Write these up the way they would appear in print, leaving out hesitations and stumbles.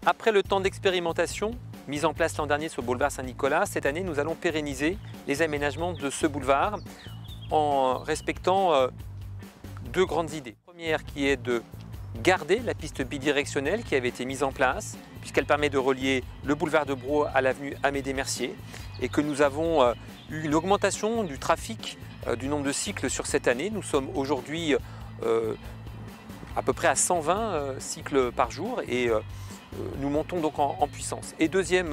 Après le temps d'expérimentation mis en place l'an dernier sur le boulevard Saint-Nicolas, cette année nous allons pérenniser les aménagements de ce boulevard en respectant deux grandes idées. La première qui est de garder la piste bidirectionnelle qui avait été mise en place puisqu'elle permet de relier le boulevard de Broye à l'avenue Amédée-Mercier et que nous avons eu une augmentation du trafic du nombre de cycles sur cette année. Nous sommes aujourd'hui à peu près à 120 cycles par jour et nous montons donc en puissance. Et deuxième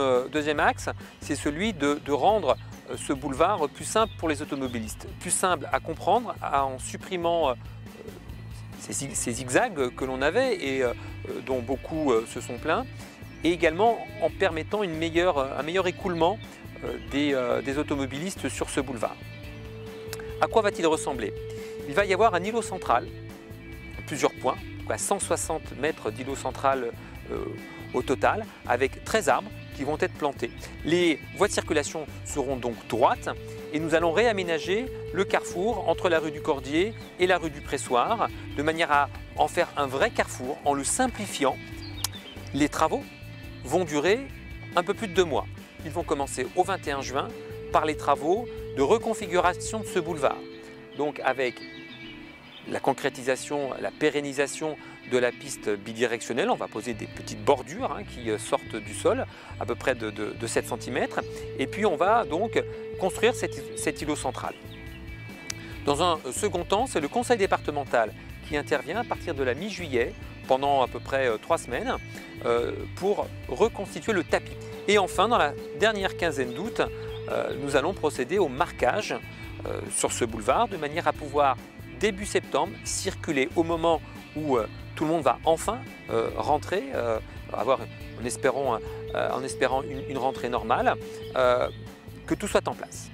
axe, c'est celui de rendre ce boulevard plus simple pour les automobilistes, plus simple à comprendre en supprimant ces zigzags que l'on avait et dont beaucoup se sont plaints, et également en permettant un meilleur écoulement des automobilistes sur ce boulevard. À quoi va-t-il ressembler? Il va y avoir un îlot central, plusieurs points, à 160 mètres d'îlot central au total, avec 13 arbres qui vont être plantés. Les voies de circulation seront donc droites et nous allons réaménager le carrefour entre la rue du Cordier et la rue du Pressoir, de manière à en faire un vrai carrefour en le simplifiant. Les travaux vont durer un peu plus de 2 mois. Ils vont commencer au 21 juin par les travaux de reconfiguration de ce boulevard. Donc avec la concrétisation, la pérennisation de la piste bidirectionnelle, on va poser des petites bordures qui sortent du sol, à peu près de 7 cm, et puis on va donc construire cet îlot central. Dans un second temps, c'est le conseil départemental qui intervient à partir de la mi-juillet, pendant à peu près 3 semaines, pour reconstituer le tapis. Et enfin, dans la dernière quinzaine d'août, nous allons procéder au marquage sur ce boulevard, de manière à pouvoir, début septembre, circuler au moment où tout le monde va enfin rentrer, en espérant une rentrée normale, que tout soit en place.